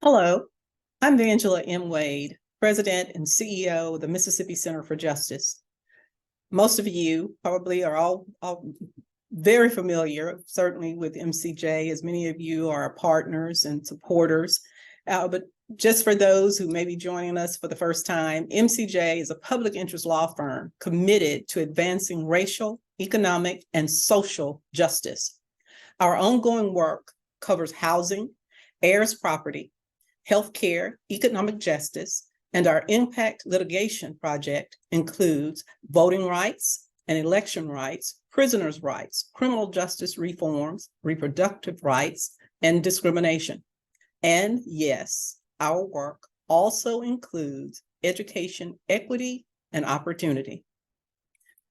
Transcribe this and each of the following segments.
Hello, I'm Angela M. Wade, President and CEO of the Mississippi Center for Justice. Most of you probably are all very familiar, certainly with MCJ, as many of you are partners and supporters. But just for those who may be joining us for the first time, MCJ is a public interest law firm committed to advancing racial, economic, and social justice. Our ongoing work covers housing, heirs property, healthcare, economic justice, and our impact litigation project includes voting rights and election rights, prisoners' rights, criminal justice reforms, reproductive rights, and discrimination. And yes, our work also includes education, equity, and opportunity.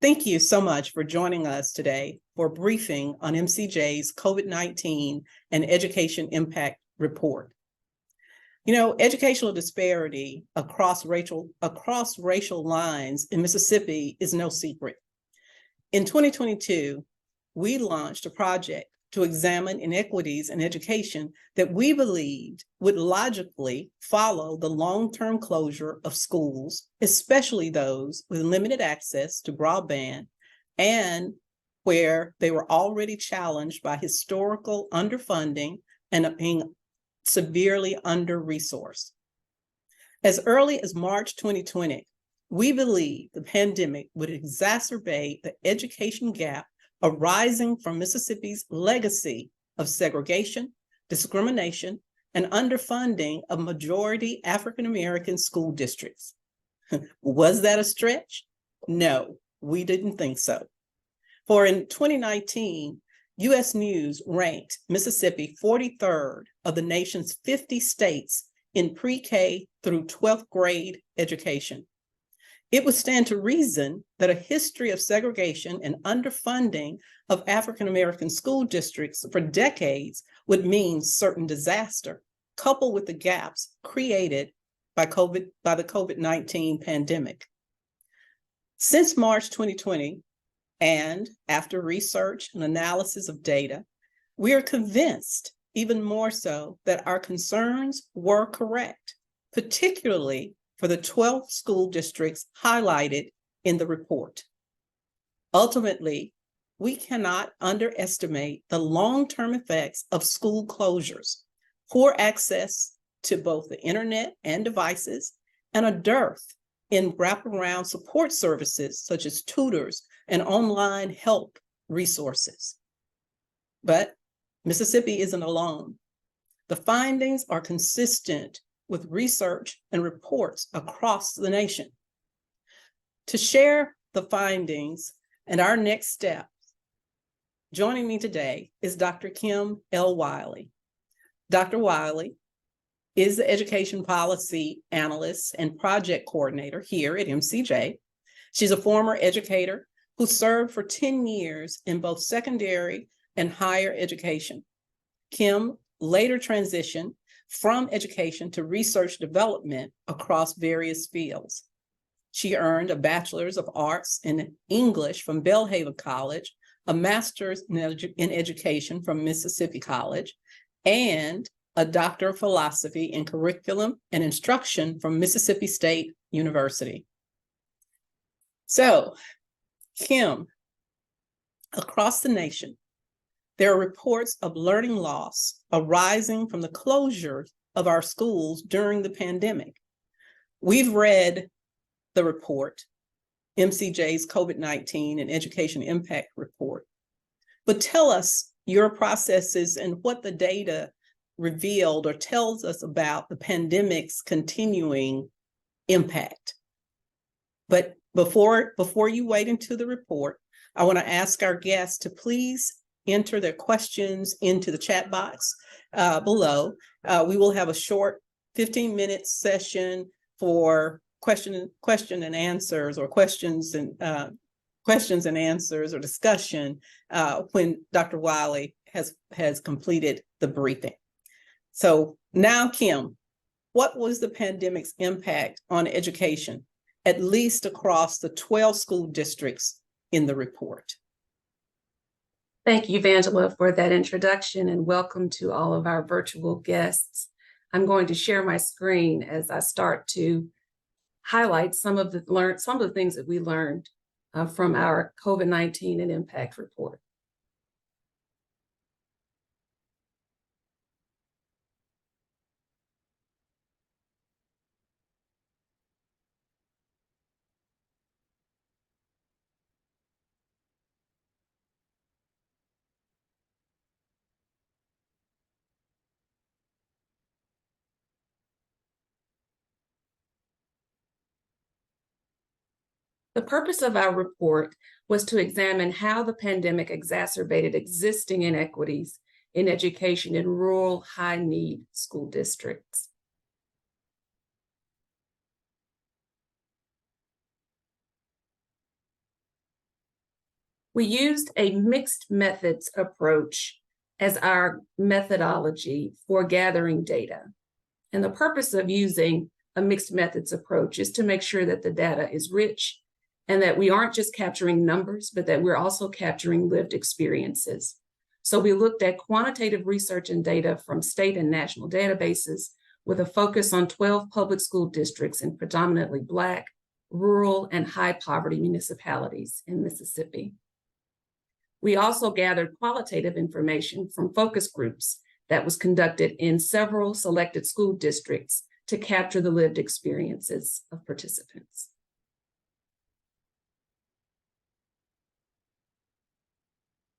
Thank you so much for joining us today for a briefing on MCJ's COVID-19 and Education Impact Report. You know, educational disparity across racial lines in Mississippi is no secret. In 2022, we launched a project to examine inequities in education that we believed would logically follow the long-term closure of schools, especially those with limited access to broadband and where they were already challenged by historical underfunding and being severely under-resourced. As early as March 2020, we believed the pandemic would exacerbate the education gap arising from Mississippi's legacy of segregation, discrimination, and underfunding of majority African-American school districts. Was that a stretch? No, we didn't think so. For in 2019, U.S. News ranked Mississippi 43rd of the nation's 50 states in pre-K through 12th grade education. It would stand to reason that a history of segregation and underfunding of African-American school districts for decades would mean certain disaster, coupled with the gaps created by the COVID-19 pandemic. Since March 2020, and after research and analysis of data, we are convinced, even more so, that our concerns were correct, particularly for the 12 school districts highlighted in the report. Ultimately, we cannot underestimate the long-term effects of school closures, poor access to both the internet and devices, and a dearth in wraparound support services such as tutors and online help resources. But Mississippi isn't alone. The findings are consistent with research and reports across the nation. To share the findings and our next steps, joining me today is Dr. Kim L. Wiley. Dr. Wiley is the Education Policy Analyst and Project Coordinator here at MCJ. She's a former educator who served for 10 years in both secondary and higher education. Kim later transitioned from education to research development across various fields. She earned a Bachelor's of Arts in English from Belhaven College, a Master's in Education from Mississippi College, and a Doctor of Philosophy in Curriculum and Instruction from Mississippi State University. So, Kim, across the nation, there are reports of learning loss arising from the closure of our schools during the pandemic. We've read the report, MCJ's COVID-19 and Education Impact Report, but tell us your processes and what the data revealed or tells us about the pandemic's continuing impact. But before you wade into the report, I want to ask our guests to please enter their questions into the chat box below. We will have a short 15-minute session for question and answers, or questions and answers or discussion when Dr. Wiley has completed the briefing. So now, Kim, what was the pandemic's impact on education, at least across the 12 school districts in the report? Thank you, Angela, for that introduction, and welcome to all of our virtual guests. I'm going to share my screen as I start to highlight some of the things that we learned from our COVID-19 and impact report. The purpose of our report was to examine how the pandemic exacerbated existing inequities in education in rural, high-need school districts. We used a mixed methods approach as our methodology for gathering data. And the purpose of using a mixed methods approach is to make sure that the data is rich and that we aren't just capturing numbers, but that we're also capturing lived experiences. So we looked at quantitative research and data from state and national databases with a focus on 12 public school districts in predominantly Black, rural, and high poverty municipalities in Mississippi. We also gathered qualitative information from focus groups that was conducted in several selected school districts to capture the lived experiences of participants.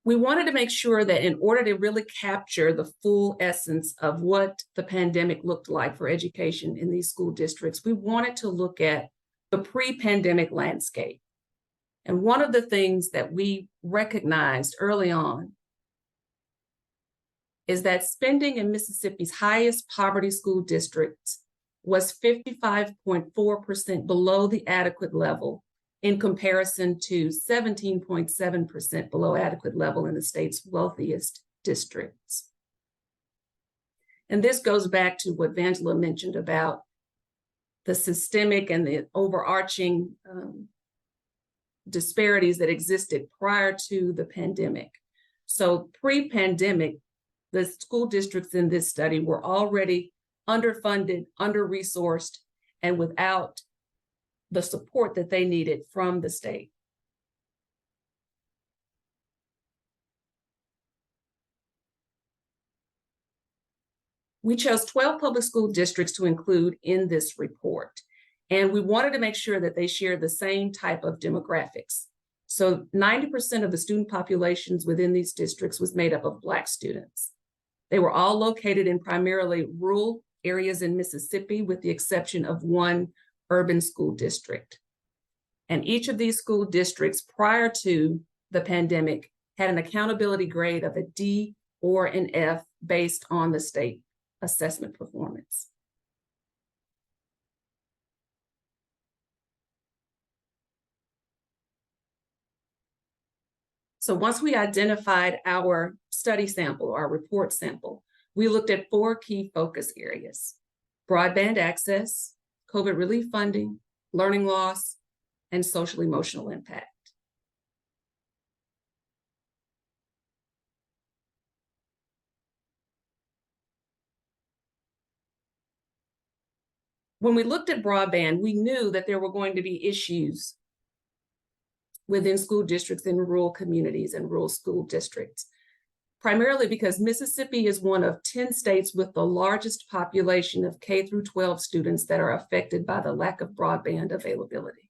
We wanted to make sure that in order to really capture the full essence of what the pandemic looked like for education in these school districts, we wanted to look at the pre-pandemic landscape. And one of the things that we recognized early on is that spending in Mississippi's highest poverty school districts was 55.4% below the adequate level in comparison to 17.7% below adequate level in the state's wealthiest districts. And this goes back to what Vangela mentioned about the systemic and the overarching disparities that existed prior to the pandemic. So pre-pandemic, the school districts in this study were already underfunded, under-resourced, and without the support that they needed from the state. We chose 12 public school districts to include in this report, and we wanted to make sure that they shared the same type of demographics. So 90% of the student populations within these districts was made up of Black students. They were all located in primarily rural areas in Mississippi, with the exception of one urban school district. And each of these school districts prior to the pandemic had an accountability grade of a D or an F based on the state assessment performance. So once we identified our study sample, our report sample, we looked at 4 key focus areas: broadband access, COVID relief funding, learning loss, and social emotional impact. When we looked at broadband, we knew that there were going to be issues within school districts in rural communities and rural school districts, primarily because Mississippi is one of 10 states with the largest population of K-12 students that are affected by the lack of broadband availability.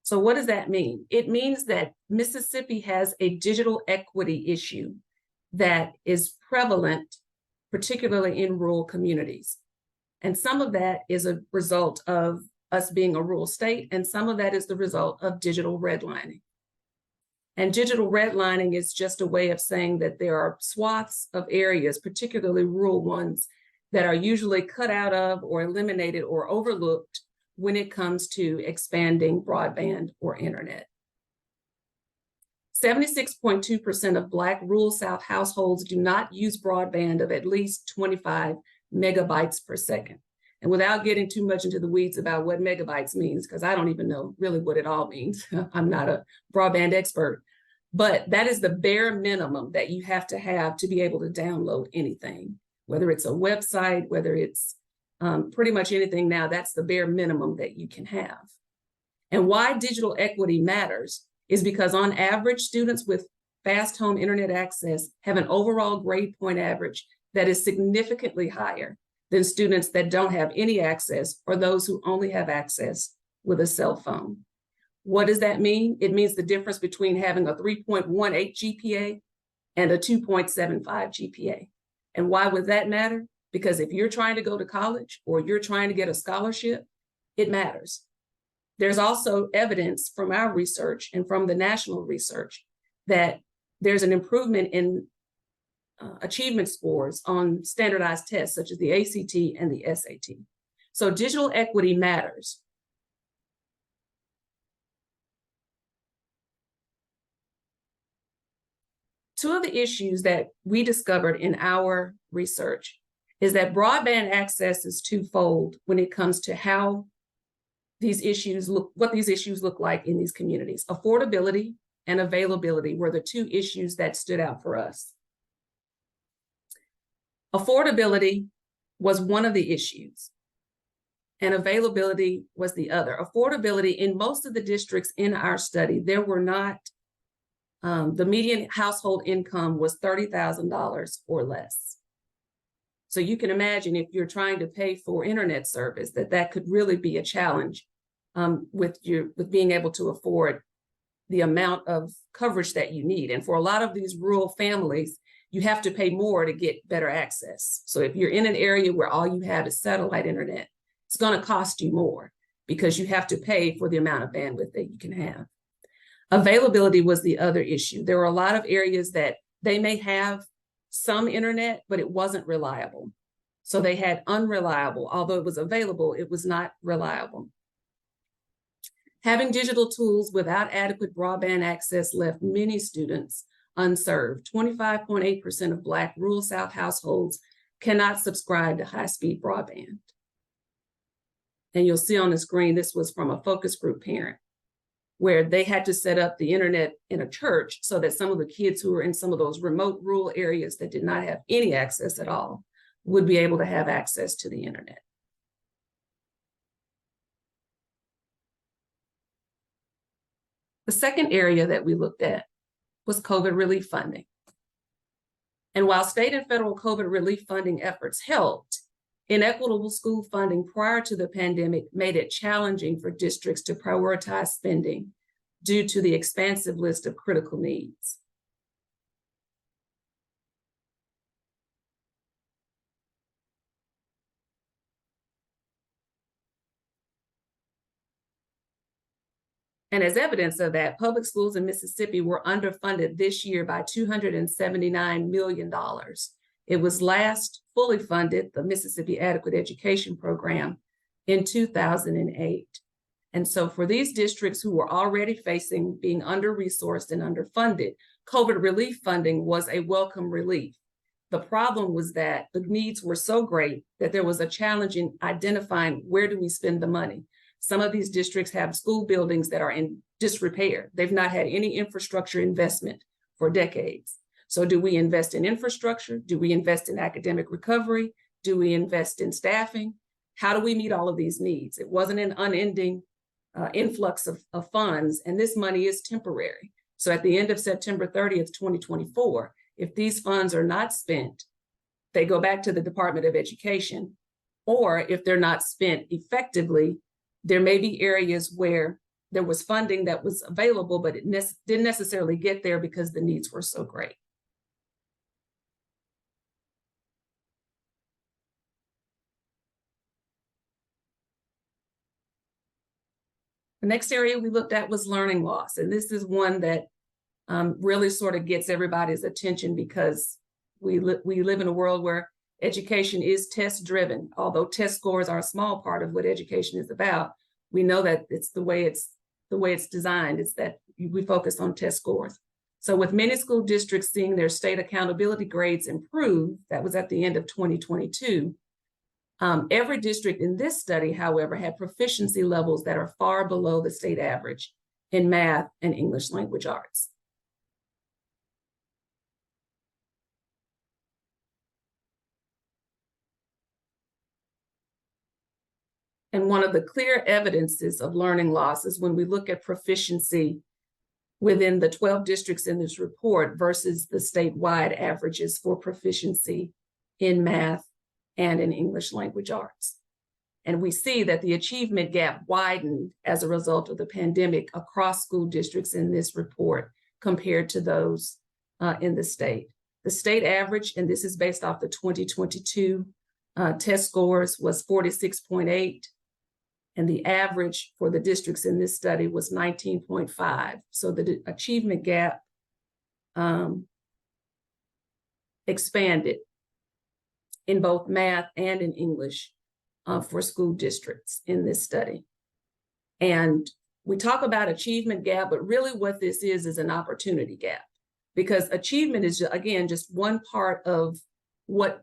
So what does that mean? It means that Mississippi has a digital equity issue that is prevalent, particularly in rural communities. And some of that is a result of us being a rural state, and some of that is the result of digital redlining. And digital redlining is just a way of saying that there are swaths of areas, particularly rural ones, that are usually cut out of or eliminated or overlooked when it comes to expanding broadband or internet. 76.2% of Black rural South households do not use broadband of at least 25 megabytes per second. And without getting too much into the weeds about what megabytes means, because I don't even know really what it all means, I'm not a broadband expert, But that is the bare minimum that you have to be able to download anything, whether it's a website, whether it's pretty much anything now, that's the bare minimum that you can have. And why digital equity matters is because on average, students with fast home internet access have an overall grade point average that is significantly higher than students that don't have any access or those who only have access with a cell phone. What does that mean? It means the difference between having a 3.18 GPA and a 2.75 GPA. And why would that matter? Because if you're trying to go to college or you're trying to get a scholarship, it matters. There's also evidence from our research and from the national research that there's an improvement in achievement scores on standardized tests such as the ACT and the SAT. So digital equity matters. Two of the issues that we discovered in our research is that broadband access is twofold when it comes to how these issues look, what these issues look like in these communities. Affordability and availability were the two issues that stood out for us. Affordability was one of the issues, and availability was the other. Affordability in most of the districts in our study, there were not, the median household income was $30,000 or less. So you can imagine if you're trying to pay for internet service, that could really be a challenge with being able to afford the amount of coverage that you need. And for a lot of these rural families, you have to pay more to get better access. So if you're in an area where all you have is satellite internet, it's going to cost you more because you have to pay for the amount of bandwidth that you can have. Availability was the other issue. There were a lot of areas that they may have some internet, but it wasn't reliable. So they had unreliable, although it was available, it was not reliable. Having digital tools without adequate broadband access left many students unserved. 25.8% of Black rural South households cannot subscribe to high-speed broadband. And you'll see on the screen, this was from a focus group parent, where they had to set up the internet in a church so that some of the kids who were in some of those remote rural areas that did not have any access at all would be able to have access to the internet. The second area that we looked at was COVID relief funding. And while state and federal COVID relief funding efforts helped, inequitable school funding prior to the pandemic made it challenging for districts to prioritize spending due to the expansive list of critical needs. And as evidence of that, public schools in Mississippi were underfunded this year by $279 million. It was last fully funded, the Mississippi Adequate Education Program, in 2008. And so for these districts who were already facing being under-resourced and underfunded, COVID relief funding was a welcome relief. The problem was that the needs were so great that there was a challenge in identifying where do we spend the money. Some of these districts have school buildings that are in disrepair. They've not had any infrastructure investment for decades. So do we invest in infrastructure? Do we invest in academic recovery? Do we invest in staffing? How do we meet all of these needs? It wasn't an unending influx of funds, and this money is temporary. So at the end of September 30th, 2024, if these funds are not spent, they go back to the Department of Education, or if they're not spent effectively, there may be areas where there was funding that was available, but it didn't necessarily get there because the needs were so great. The next area we looked at was learning loss. And this is one that really sort of gets everybody's attention because we live in a world where education is test driven. Although test scores are a small part of what education is about, we know that it's the way it's designed. It's that we focus on test scores. So with many school districts seeing their state accountability grades improve, that was at the end of 2022, every district in this study, however, had proficiency levels that are far below the state average in math and English language arts. And one of the clear evidences of learning loss is when we look at proficiency within the 12 districts in this report versus the statewide averages for proficiency in math and in English language arts. And we see that the achievement gap widened as a result of the pandemic across school districts in this report compared to those in the state. The state average, and this is based off the 2022 test scores, was 46.8. And the average for the districts in this study was 19.5. So the achievement gap expanded in both math and in English for school districts in this study. And we talk about achievement gap, but really what this is an opportunity gap, because achievement is, again, just one part of what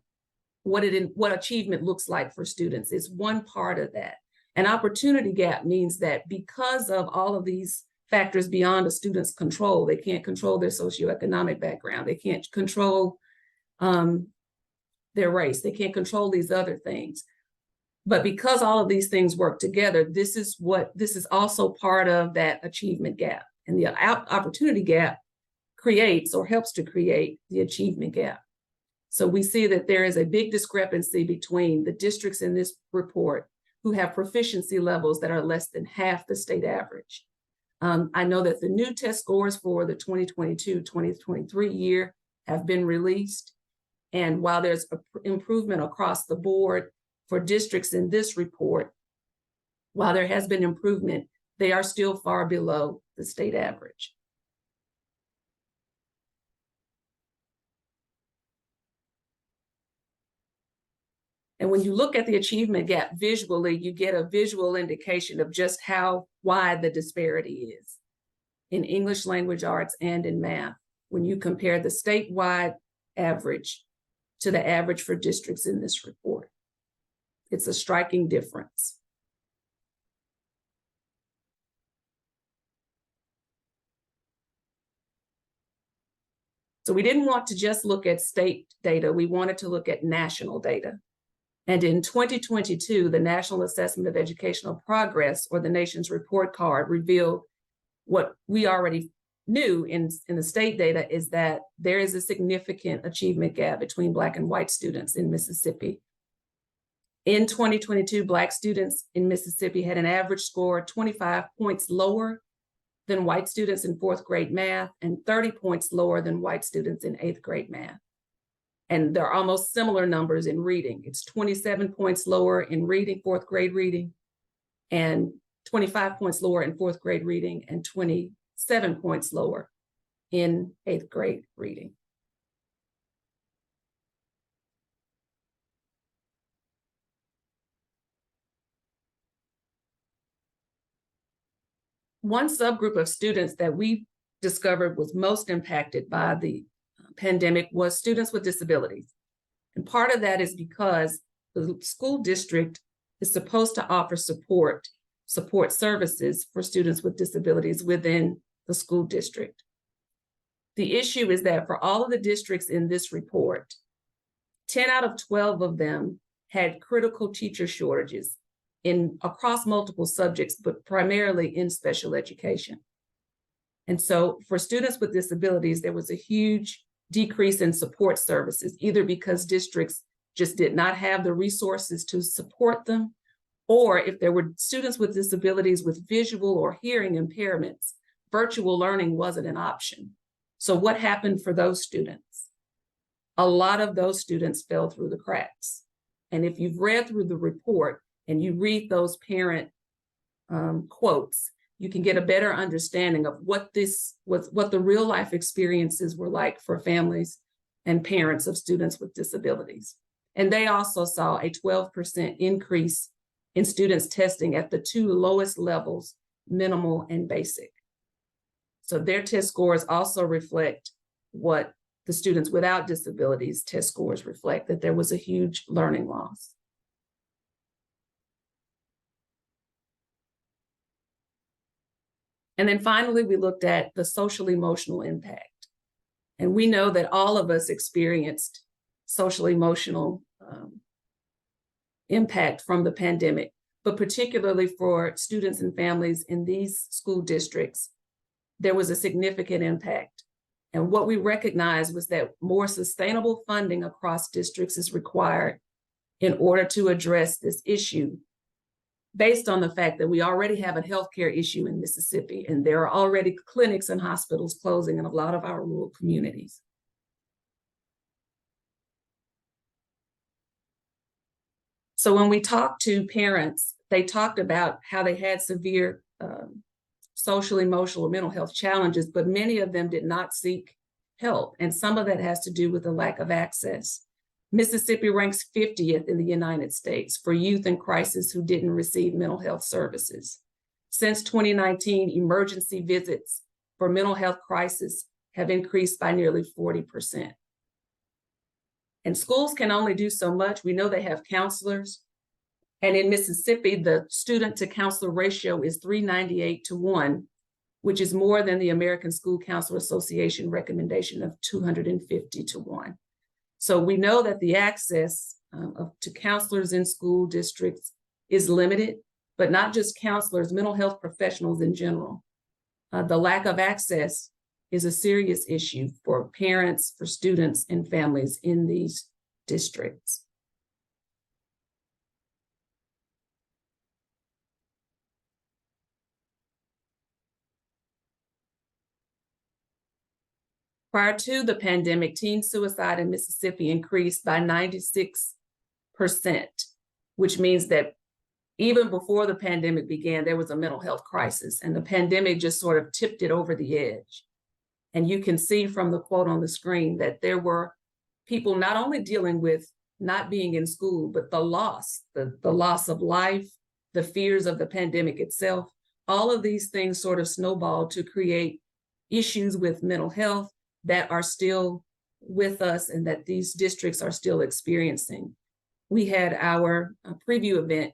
achievement looks like for students. It's one part of that. An opportunity gap means that because of all of these factors beyond a student's control, they can't control their socioeconomic background, they can't control their race, they can't control these other things. But because all of these things work together, this is also part of that achievement gap. And the opportunity gap creates or helps to create the achievement gap. So we see that there is a big discrepancy between the districts in this report who have proficiency levels that are less than half the state average. I know that the new test scores for the 2022-2023 year have been released. And while there's improvement across the board for districts in this report, while there has been improvement, they are still far below the state average. And when you look at the achievement gap visually, you get a visual indication of just how wide the disparity is in English language arts and in math when you compare the statewide average to the average for districts in this report. It's a striking difference. So we didn't want to just look at state data, we wanted to look at national data. And in 2022, the National Assessment of Educational Progress, or the nation's report card, revealed what we already knew in the state data, is that there is a significant achievement gap between Black and white students in Mississippi. In 2022, Black students in Mississippi had an average score 25 points lower than white students in 4th grade math and 30 points lower than white students in 8th grade math. And they're almost similar numbers in reading. It's 27 points lower in reading, 4th grade reading, and 25 points lower in 4th grade reading, and 27 points lower in 8th grade reading. One subgroup of students that we discovered was most impacted by the pandemic was students with disabilities. And part of that is because the school district is supposed to offer support services for students with disabilities within the school district. The issue is that for all of the districts in this report, 10 out of 12 of them had critical teacher shortages across multiple subjects, but primarily in special education. And so for students with disabilities, there was a huge decrease in support services, either because districts just did not have the resources to support them, or if there were students with disabilities with visual or hearing impairments, virtual learning wasn't an option. So what happened for those students? A lot of those students fell through the cracks. And if you've read through the report and you read those parent quotes, you can get a better understanding of what the real life experiences were like for families and parents of students with disabilities. And they also saw a 12% increase in students testing at the 2 lowest levels, minimal and basic. So their test scores also reflect what the students without disabilities test scores reflect, that there was a huge learning loss. And then finally, we looked at the social emotional impact. And we know that all of us experienced social emotional impact from the pandemic. but particularly for students and families in these school districts, there was a significant impact. And what we recognized was that more sustainable funding across districts is required in order to address this issue, based on the fact that we already have a healthcare issue in Mississippi, and there are already clinics and hospitals closing in a lot of our rural communities. So when we talked to parents, they talked about how they had severe social, emotional, or mental health challenges, but many of them did not seek help. And some of that has to do with the lack of access. Mississippi ranks 50th in the United States for youth in crisis who didn't receive mental health services. Since 2019, emergency visits for mental health crisis have increased by nearly 40%. And schools can only do so much. We know they have counselors. And in Mississippi, the student to counselor ratio is 398 to 1, which is more than the American School Counselor Association recommendation of 250 to 1. So we know that the access to counselors in school districts is limited, but not just counselors, mental health professionals in general. The lack of access is a serious issue for parents, for students, and families in these districts. Prior to the pandemic, teen suicide in Mississippi increased by 96%, which means that even before the pandemic began, there was a mental health crisis, and the pandemic just sort of tipped it over the edge. And you can see from the quote on the screen that there were people not only dealing with not being in school, but the loss of life, the fears of the pandemic itself. All of these things sort of snowballed to create issues with mental health that are still with us and that these districts are still experiencing. We had our preview event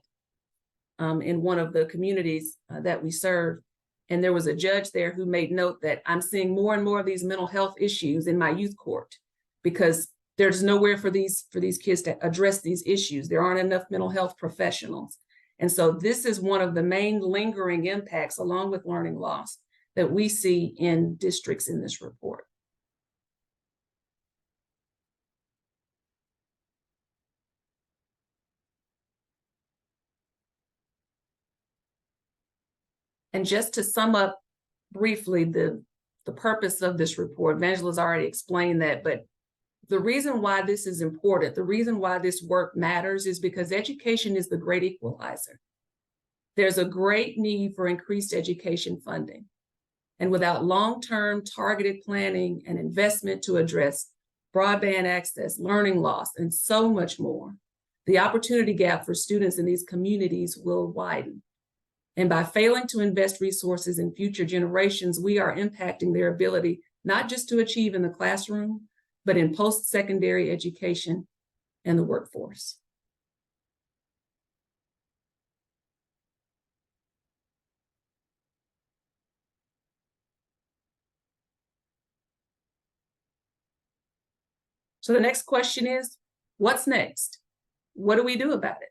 in one of the communities that we serve, and there was a judge there who made note that I'm seeing more and more of these mental health issues in my youth court because there's nowhere for these kids to address these issues. There aren't enough mental health professionals. And so this is one of the main lingering impacts, along with learning loss, that we see in districts in this report. And just to sum up briefly the purpose of this report, Angela's already explained that, but the reason why this is important, the reason why this work matters is because education is the great equalizer. There's a great need for increased education funding. And without long-term targeted planning and investment to address broadband access, learning loss, and so much more, the opportunity gap for students in these communities will widen. And by failing to invest resources in future generations, we are impacting their ability not just to achieve in the classroom, but in post-secondary education and the workforce. So the next question is, what's next? What do we do about it?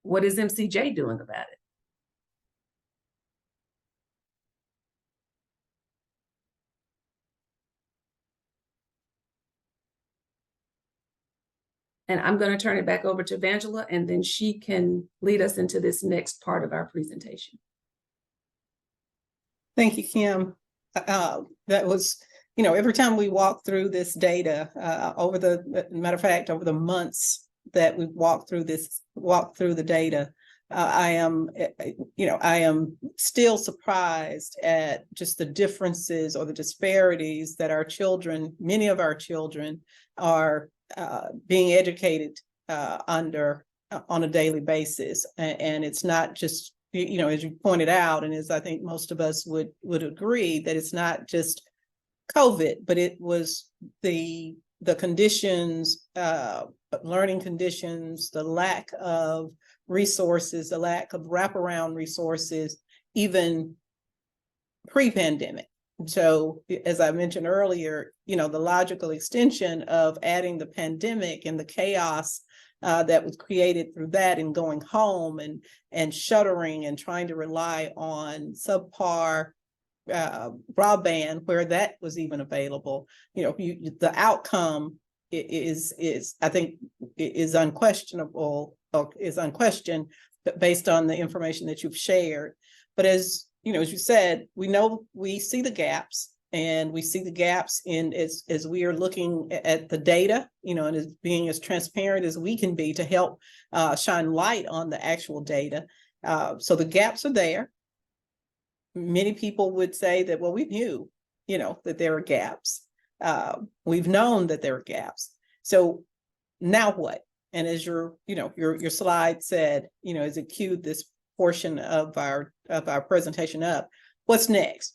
What is MCJ doing about it? And I'm going to turn it back over to Angela, and then she can lead us into this next part of our presentation. Thank you, Kim. That was, every time we walk through this data, over the months that we've walked through the data, I am still surprised at just the differences or the disparities that our children, many of our children, are being educated under on a daily basis. And it's not just, as you pointed out, and as I think most of us would agree, that it's not just COVID, but it was the conditions, learning conditions, the lack of resources, the lack of wraparound resources, even pre-pandemic. So as I mentioned earlier, the logical extension of adding the pandemic and the chaos that was created through that, and going home and shuttering and trying to rely on subpar broadband where that was even available. The outcome is I think is unquestionable, or is unquestioned based on the information that you've shared. But as you said, we see the gaps, and we see the gaps in as we are looking at the data, and as being as transparent as we can be to help shine light on the actual data. So the gaps are there. Many people would say that, well, we knew, that there are gaps. We've known that there are gaps. So now what? And as your slide said, as it cued this portion of our presentation up, what's next?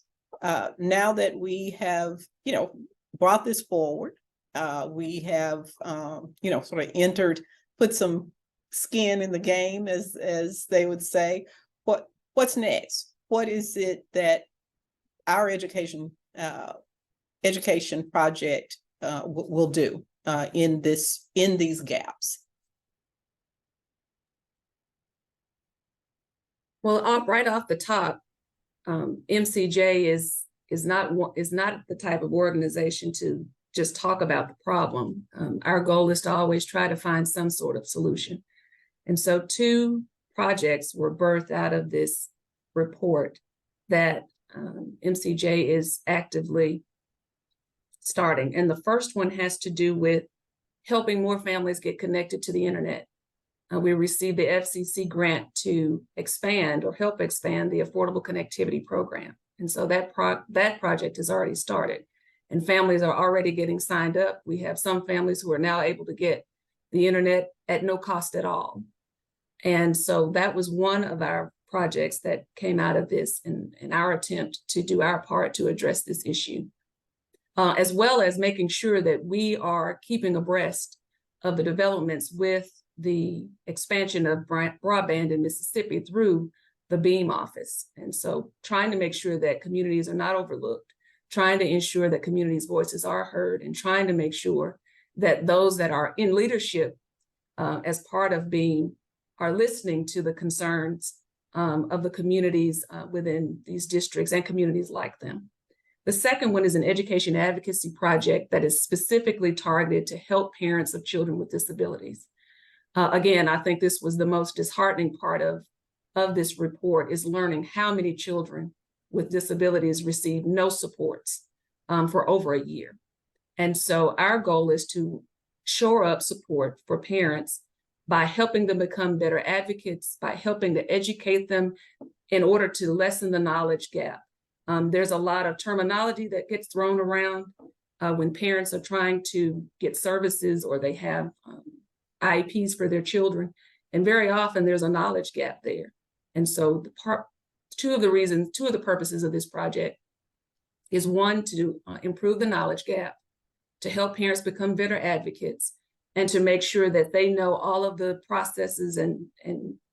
Now that we have, brought this forward, we have, sort of put some skin in the game, as they would say. What's next? What is it that our education project will do in these gaps? Well, right off the top, MCJ is not the type of organization to just talk about the problem. Our goal is to always try to find some sort of solution. And so 2 projects were birthed out of this report that MCJ is actively starting. And the first one has to do with helping more families get connected to the internet. We received the FCC grant to expand or help expand the Affordable Connectivity Program. And so that project has already started, and families are already getting signed up. We have some families who are now able to get the internet at no cost at all. And so that was one of our projects that came out of this in our attempt to do our part to address this issue, as well as making sure that we are keeping abreast of the developments with the expansion of broadband in Mississippi through the BEAM office. And so trying to make sure that communities are not overlooked, trying to ensure that communities' voices are heard, and trying to make sure that those that are in leadership as part of BEAM are listening to the concerns of the communities within these districts and communities like them. The second one is an education advocacy project that is specifically targeted to help parents of children with disabilities. Again, I think this was the most disheartening part of this report, is learning how many children with disabilities receive no supports for over a year. And so our goal is to shore up support for parents by helping them become better advocates, by helping to educate them in order to lessen the knowledge gap. There's a lot of terminology that gets thrown around when parents are trying to get services or they have IEPs for their children. And very often there's a knowledge gap there. And so two of the purposes of this project is, one, to improve the knowledge gap, to help parents become better advocates, and to make sure that they know all of the processes and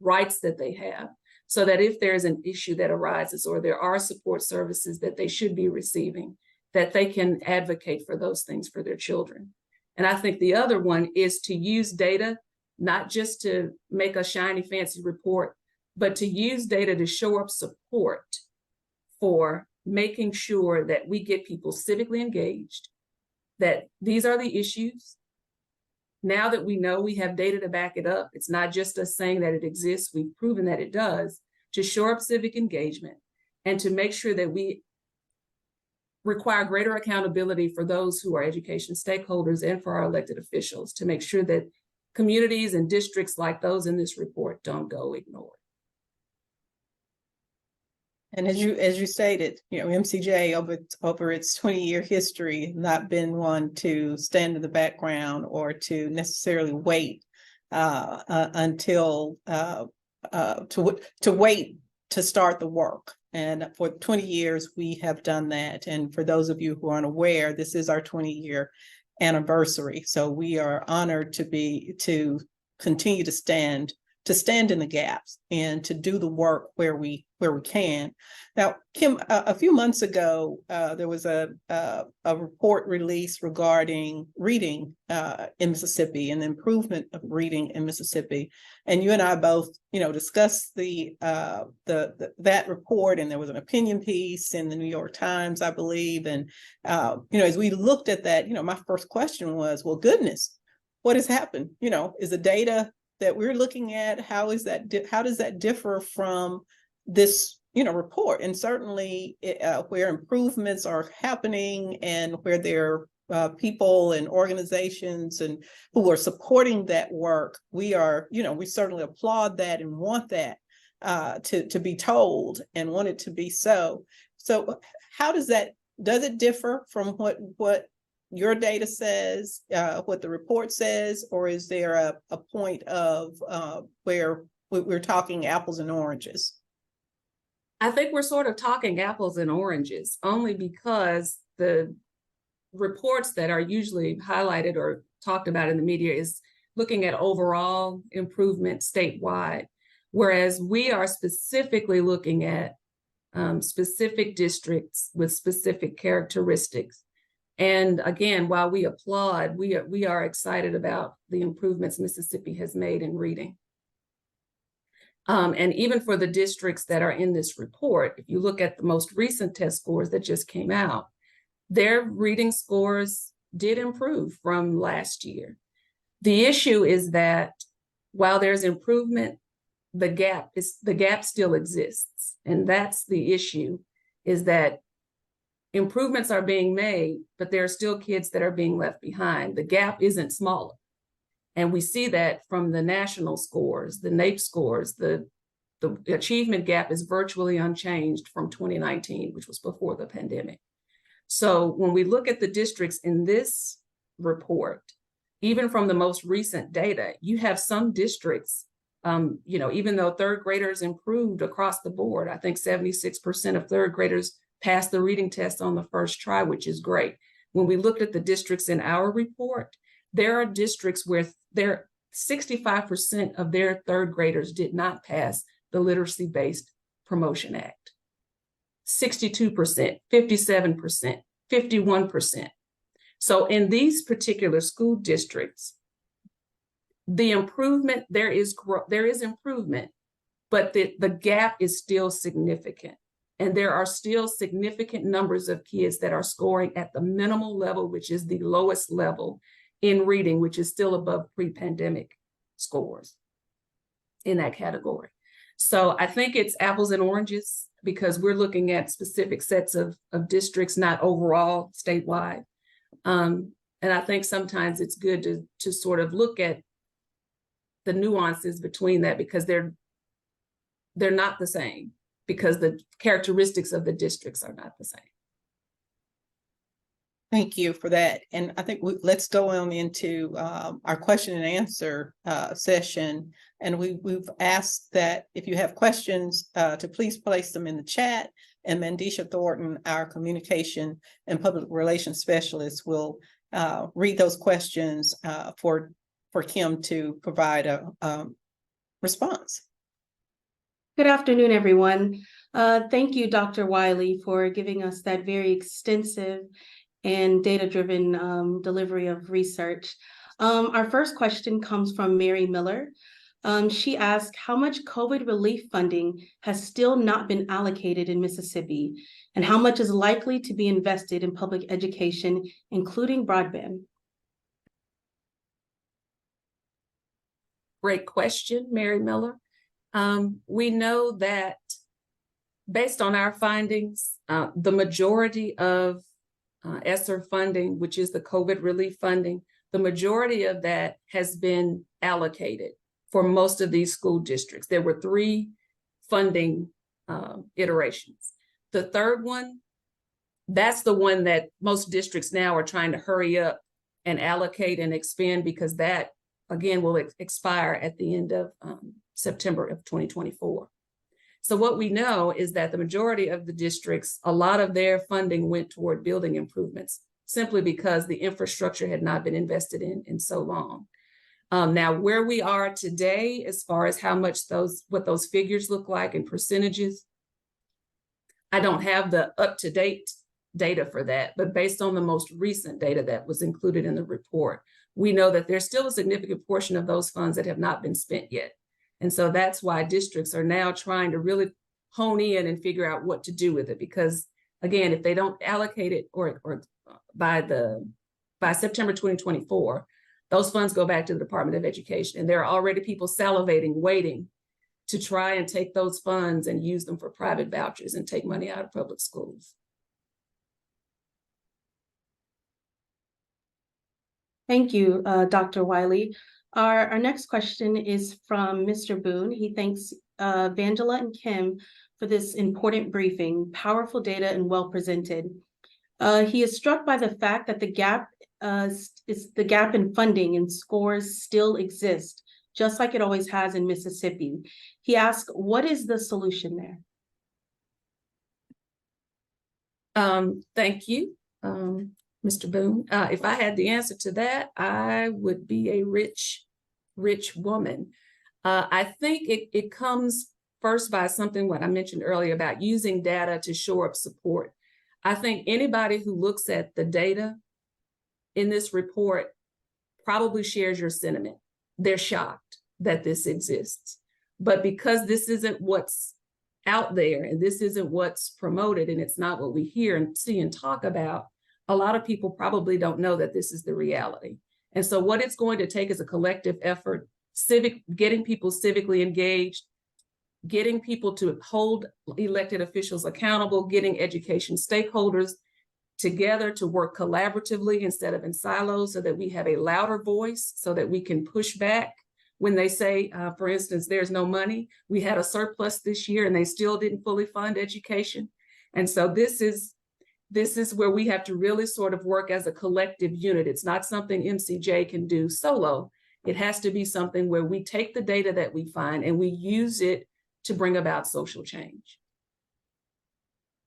rights that they have, so that if there's an issue that arises or there are support services that they should be receiving, that they can advocate for those things for their children. And I think the other one is to use data, not just to make a shiny, fancy report, but to use data to show up support for making sure that we get people civically engaged, that these are the issues. Now that we know, we have data to back it up, it's not just us saying that it exists, we've proven that it does, to shore up civic engagement and to make sure that we require greater accountability for those who are education stakeholders and for our elected officials, to make sure that communities and districts like those in this report don't go ignored. And as you stated, MCJ over its 20-year history not been one to stand in the background or to necessarily wait until to wait to start the work. And for 20 years, we have done that. And for those of you who aren't aware, this is our 20-year anniversary. So we are honored to continue to stand stand in the gaps and to do the work where we can. Now, Kim, a few months ago, there was a report released regarding reading in Mississippi and the improvement of reading in Mississippi. And you and I both, discussed that report, and there was an opinion piece in the New York Times, I believe. And as we looked at that, my first question was, well, goodness, what has happened? Is the data that we're looking at, how does that differ from this report? And certainly where improvements are happening and where there are people and organizations and who are supporting that work, we certainly applaud that and want that to be told and want it to be so. So how does it differ from what your data says, what the report says, or is there a point of where we're talking apples and oranges? I think we're sort of talking apples and oranges only because the reports that are usually highlighted or talked about in the media is looking at overall improvement statewide, whereas we are specifically looking at specific districts with specific characteristics. And again, while we applaud, we are excited about the improvements Mississippi has made in reading. And even for the districts that are in this report, if you look at the most recent test scores that just came out, their reading scores did improve from last year. The issue is that while there's improvement, the gap still exists. And that's the issue, is that improvements are being made, but there are still kids that are being left behind. The gap isn't smaller. And we see that from the national scores, the NAEP scores, the achievement gap is virtually unchanged from 2019, which was before the pandemic. So when we look at the districts in this report, even from the most recent data, you have some districts, even though third graders improved across the board, I think 76% of third graders passed the reading test on the first try, which is great. When we looked at the districts in our report, there are districts where 65% of their third graders did not pass the Literacy-Based Promotion Act. 62%, 57%, 51%. So in these particular school districts, the improvement, there is improvement, but the gap is still significant. And there are still significant numbers of kids that are scoring at the minimal level, which is the lowest level in reading, which is still above pre-pandemic scores in that category. So I think it's apples and oranges because we're looking at specific sets of districts, not overall statewide. And I think sometimes it's good to sort of look at the nuances between that because they're not the same, because the characteristics of the districts are not the same. Thank you for that. And I think let's go on into our question and answer session. And we've asked that if you have questions to please place them in the chat, and Mandisha Thornton, our communication and public relations specialist, will read those questions for Kim to provide a response. Good afternoon, everyone. Thank you, Dr. Wiley, for giving us that very extensive and data-driven delivery of research. Our first question comes from Mary Miller. She asked, how much COVID relief funding has still not been allocated in Mississippi, and how much is likely to be invested in public education, including broadband? Great question, Mary Miller. We know that based on our findings, the majority of ESSER funding, which is the COVID relief funding, the majority of that has been allocated for most of these school districts. There were 3 funding iterations. The third one, that's the one that most districts now are trying to hurry up and allocate and expend, because that, again, will expire at the end of September of 2024. So what we know is that the majority of the districts, a lot of their funding went toward building improvements, simply because the infrastructure had not been invested in so long. Now, where we are today, as far as how much what those figures look like in percentages, I don't have the up-to-date data for that, but based on the most recent data that was included in the report, we know that there's still a significant portion of those funds that have not been spent yet. And so that's why districts are now trying to really hone in and figure out what to do with it. Because again, if they don't allocate it or by September 2024, those funds go back to the Department of Education. And there are already people salivating, waiting to try and take those funds and use them for private vouchers and take money out of public schools. Thank you, Dr. Wiley. Our next question is from Mr. Boone. He thanks Vangela and Kim for this important briefing, powerful data and well presented. He is struck by the fact that the gap in funding and scores still exist, just like it always has in Mississippi. He asks, what is the solution there? Thank you, Mr. Boone. If I had the answer to that, I would be a rich woman. I think it comes first by something what I mentioned earlier about using data to shore up support. I think anybody who looks at the data in this report probably shares your sentiment. They're shocked that this exists. But because this isn't what's out there and this isn't what's promoted and it's not what we hear and see and talk about, a lot of people probably don't know that this is the reality. And so what it's going to take is a collective effort, getting people civically engaged, getting people to hold elected officials accountable, getting education stakeholders together to work collaboratively instead of in silos so that we have a louder voice, so that we can push back when they say, for instance, there's no money. We had a surplus this year and they still didn't fully fund education. And so this is where we have to really sort of work as a collective unit. It's not something MCJ can do solo. It has to be something where we take the data that we find and we use it to bring about social change.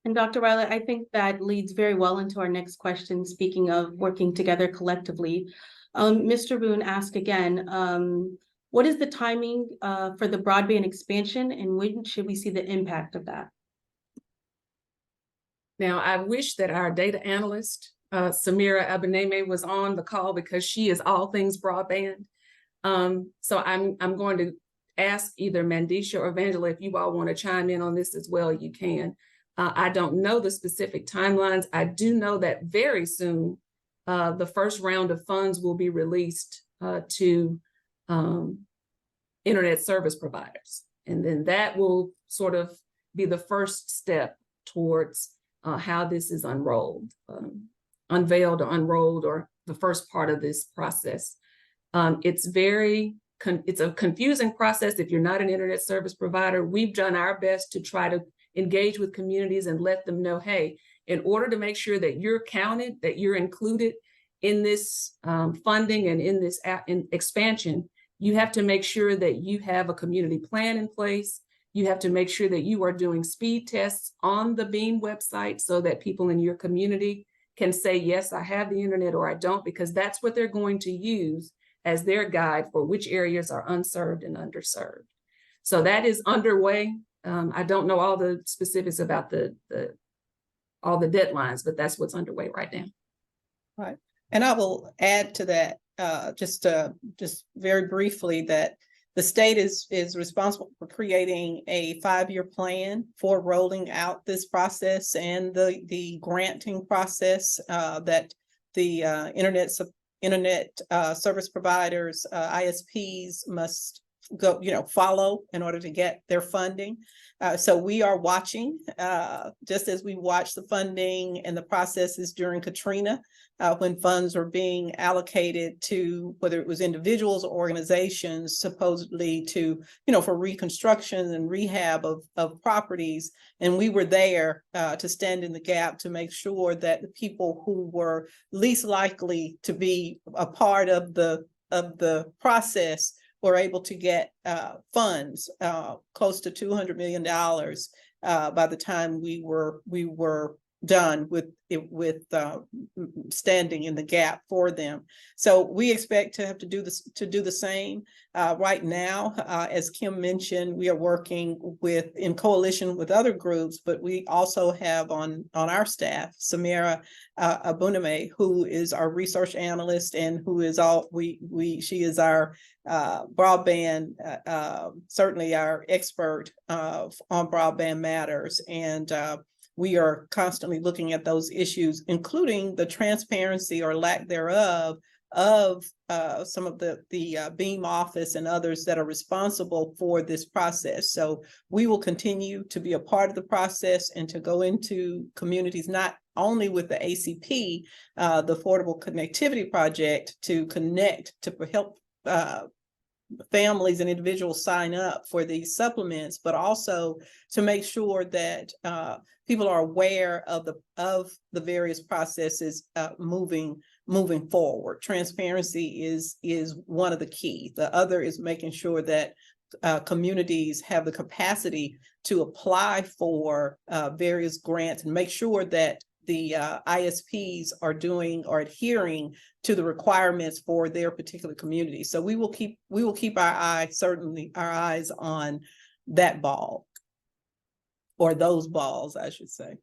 And Dr. Wiley, I think that leads very well into our next question, speaking of working together collectively. Mr. Boone asked again, what is the timing for the broadband expansion and when should we see the impact of that? Now, I wish that our data analyst, Samira Abaneme, was on the call because she is all things broadband. So I'm going to ask either Mandisha or Vangela, if you all want to chime in on this as well, you can. I don't know the specific timelines. I do know that very soon, the first round of funds will be released to internet service providers. And then that will sort of be the first step towards how this is unveiled or unrolled, or the first part of this process. It's a confusing process if you're not an internet service provider. We've done our best to try to engage with communities and let them know, hey, in order to make sure that you're counted, that you're included in this funding and in this expansion, you have to make sure that you have a community plan in place. You have to make sure that you are doing speed tests on the Beam website so that people in your community can say, yes, I have the internet or I don't, because that's what they're going to use as their guide for which areas are unserved and underserved. So that is underway. I don't know all the specifics about all the deadlines, but that's what's underway right now. Right. And I will add to that just very briefly that the state is responsible for creating a 5-year plan for rolling out this process and the granting process that the internet service providers, ISPs must follow in order to get their funding. So we are watching, just as we watched the funding and the processes during Katrina, when funds were being allocated to whether it was individuals or organizations, supposedly to, for reconstruction and rehab of properties. And we were there to stand in the gap to make sure that the people who were least likely to be a part of the process were able to get funds, close to $200 million by the time we were done with standing in the gap for them. So we expect to have to do the same. Right now, as Kim mentioned, we are working in coalition with other groups, but we also have on our staff Samira Abuname, who is our research analyst and who is she is our broadband, certainly our expert on broadband matters. And we are constantly looking at those issues, including the transparency or lack thereof of some of the Beam office and others that are responsible for this process. So we will continue to be a part of the process and to go into communities, not only with the ACP, the Affordable Connectivity Project, to connect, to help families and individuals sign up for these supplements, but also to make sure that people are aware of the various processes moving forward. Transparency is one of the key. The other is making sure that communities have the capacity to apply for various grants and make sure that the ISPs are adhering to the requirements for their particular community. So we will keep our eyes on that ball, or those balls, I should say.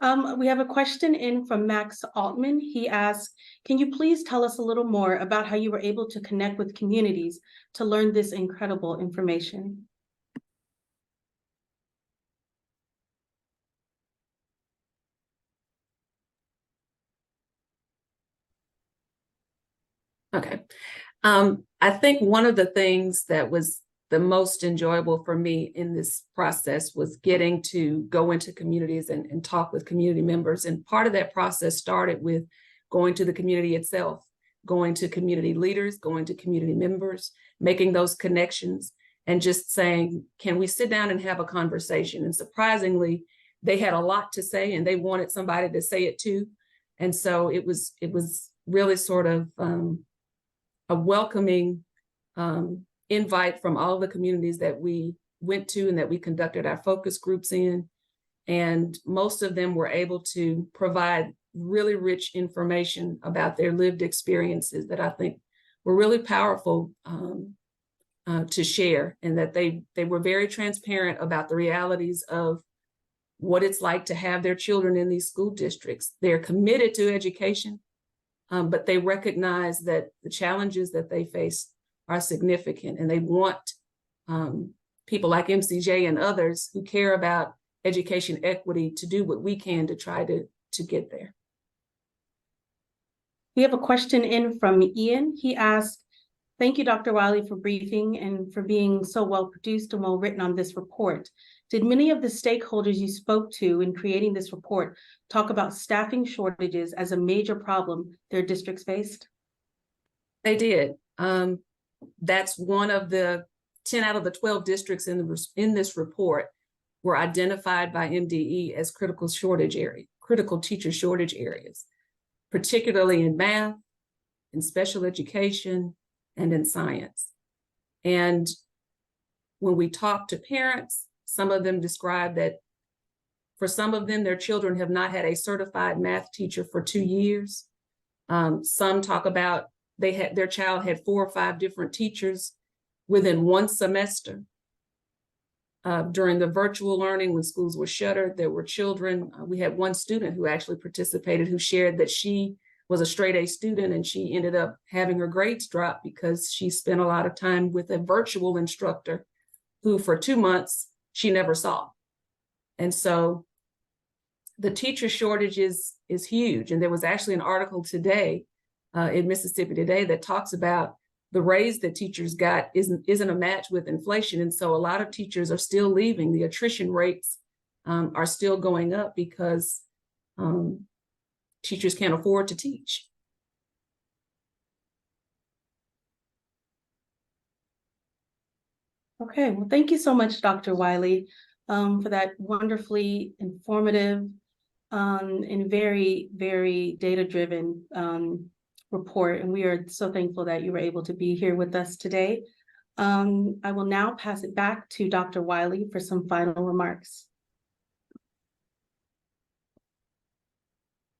We have a question in from Max Altman. He asks, can you please tell us a little more about how you were able to connect with communities to learn this incredible information? Okay. I think one of the things that was the most enjoyable for me in this process was getting to go into communities and talk with community members. And part of that process started with going to the community itself, going to community leaders, going to community members, making those connections, and just saying, can we sit down and have a conversation? And surprisingly, they had a lot to say and they wanted somebody to say it too. And so it was really sort of a welcoming invite from all the communities that we went to and that we conducted our focus groups in. And most of them were able to provide really rich information about their lived experiences that I think were really powerful to share, and that they were very transparent about the realities of what it's like to have their children in these school districts. They're committed to education, but they recognize that the challenges that they face are significant, and they want people like MCJ and others who care about education equity to do what we can to try to get there. We have a question in from Ian. He asked, thank you, Dr. Wiley, for briefing and for being so well produced and well written on this report. Did many of the stakeholders you spoke to in creating this report talk about staffing shortages as a major problem their districts faced? They did. That's one of the 10 out of the 12 districts in this report were identified by MDE as critical teacher shortage areas, particularly in math, in special education, and in science. And when we talk to parents, some of them describe that for some of them, their children have not had a certified math teacher for 2 years. Some talk about their child had 4 or 5 different teachers within one semester. During the virtual learning, when schools were shuttered, there were children. We had one student who actually participated who shared that she was a straight A student and she ended up having her grades drop because she spent a lot of time with a virtual instructor who for 2 months she never saw. And so the teacher shortage is huge. And there was actually an article today in Mississippi Today that talks about the raise that teachers got isn't a match with inflation. And so a lot of teachers are still leaving. The attrition rates are still going up because teachers can't afford to teach. Okay, well, thank you so much, Dr. Wiley, for that wonderfully informative and very, very data-driven report. And we are so thankful that you were able to be here with us today. I will now pass it back to Dr. Wiley for some final remarks.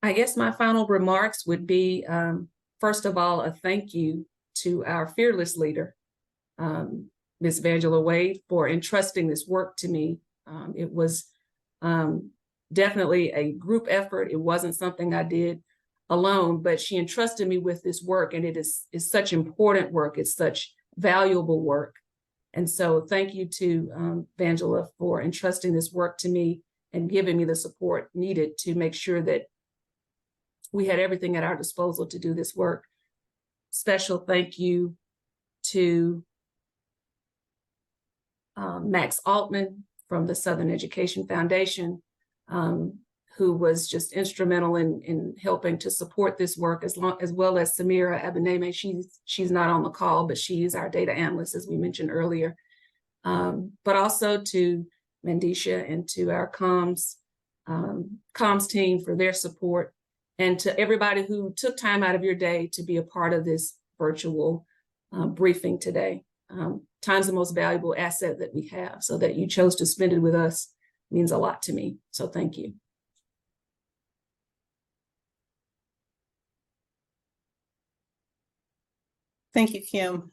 I guess my final remarks would be, first of all, a thank you to our fearless leader, Ms. Vangela Wade, for entrusting this work to me. It was definitely a group effort. It wasn't something I did alone, but she entrusted me with this work, and it is such important work. It's such valuable work. And so thank you to Vangela for entrusting this work to me and giving me the support needed to make sure that we had everything at our disposal to do this work. Special thank you to Max Altman from the Southern Education Foundation, who was just instrumental in helping to support this work, as well as Samira Abeneme. She's not on the call, but she is our data analyst, as we mentioned earlier. But also to Mandisha and to our comms team for their support, and to everybody who took time out of your day to be a part of this virtual briefing today. Time's the most valuable asset that we have, so that you chose to spend it with us means a lot to me. So thank you. Thank you, Kim.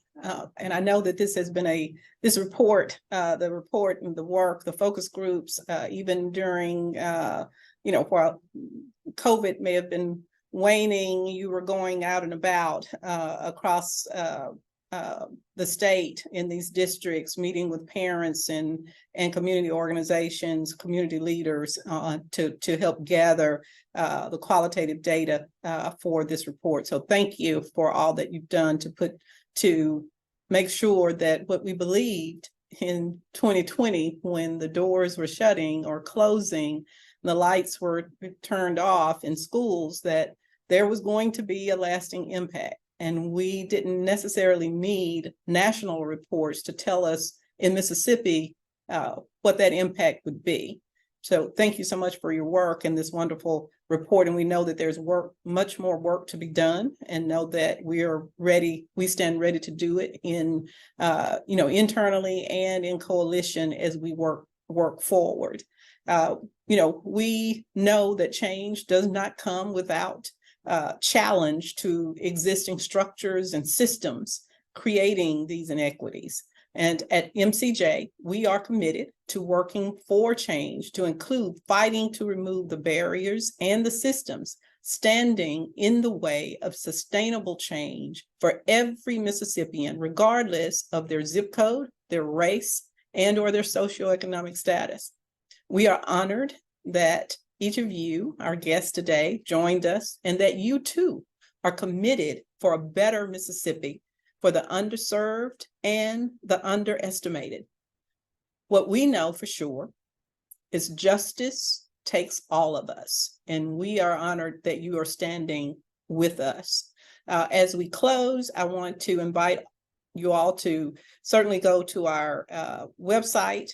And I know that this has been this report, the report and the work, the focus groups, even during, while COVID may have been waning, you were going out and about across the state in these districts, meeting with parents and community organizations, community leaders to help gather the qualitative data for this report. So thank you for all that you've done to make sure that what we believed in 2020, when the doors were shutting or closing, the lights were turned off in schools, that there was going to be a lasting impact. And we didn't necessarily need national reports to tell us in Mississippi what that impact would be. So thank you so much for your work and this wonderful report. And we know that there's much more work to be done, and know that we stand ready to do it internally and in coalition as we work forward. We know that change does not come without challenge to existing structures and systems creating these inequities. And at MCJ, we are committed to working for change, to include fighting to remove the barriers and the systems standing in the way of sustainable change for every Mississippian, regardless of their zip code, their race, and/or their socioeconomic status. We are honored that each of you, our guests today, joined us, and that you too are committed for a better Mississippi for the underserved and the underestimated. What we know for sure is justice takes all of us, and we are honored that you are standing with us. As we close, I want to invite you all to certainly go to our website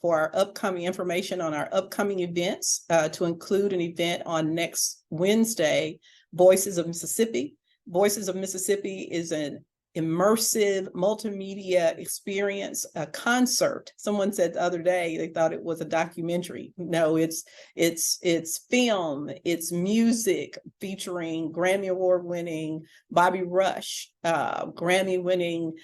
for our upcoming information on our upcoming events, to include an event on next Wednesday, Voices of Mississippi. Voices of Mississippi is an immersive multimedia experience, a concert. Someone said the other day they thought it was a documentary. No, it's film, it's music featuring Grammy Award winning Bobby Rush, Grammy winning.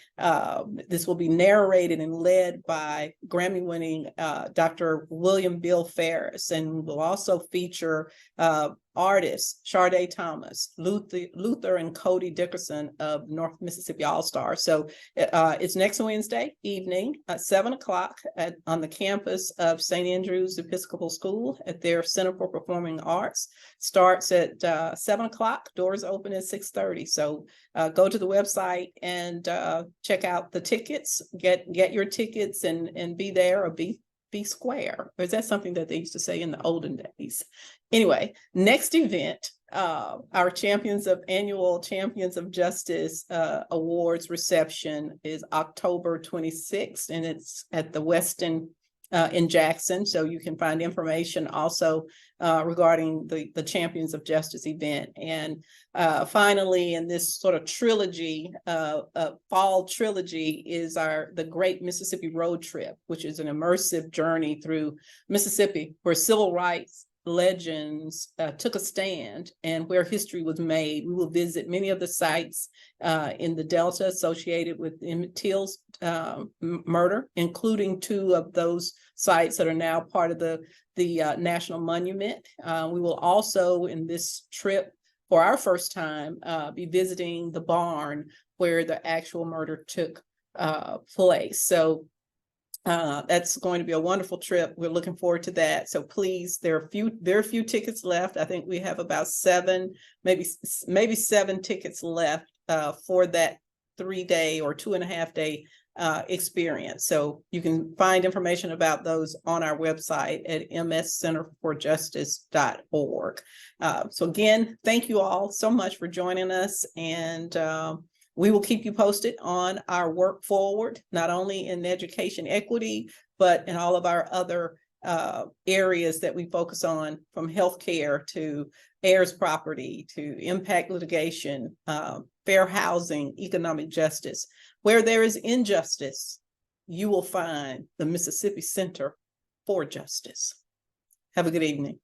This will be narrated and led by Grammy winning Dr. William Bill Ferris, and will also feature artists Sharday Thomas, Luther and Cody Dickerson of North Mississippi All-Stars. So it's next Wednesday evening at 7 o'clock on the campus of St. Andrew's Episcopal School at their Center for Performing Arts. Starts at 7 o'clock, doors open at 6:30. So go to the website and check out the tickets, get your tickets and be there, or be square. Or is that something that they used to say in the olden days? Anyway, next event, our annual Champions of Justice Awards reception is October 26th, and it's at the Westin in Jackson. So you can find information also regarding the Champions of Justice event. And finally, in this sort of trilogy, fall trilogy, is the Great Mississippi Road Trip, which is an immersive journey through Mississippi where civil rights, legends took a stand and where history was made. We will visit many of the sites in the Delta associated with Emmett Till's murder, including 2 of those sites that are now part of the National Monument. We will also, in this trip, for our first time, be visiting the barn where the actual murder took place. So that's going to be a wonderful trip. We're looking forward to that. So please, there are a few tickets left. I think we have about 7, maybe 7 tickets left for that 3-day or 2.5-day experience. So you can find information about those on our website at mscenterforjustice.org. So again, thank you all so much for joining us, and we will keep you posted on our work forward, not only in education equity, but in all of our other areas that we focus on, from healthcare to heirs property to impact litigation, fair housing, economic justice. Where there is injustice, you will find the Mississippi Center for Justice. Have a good evening.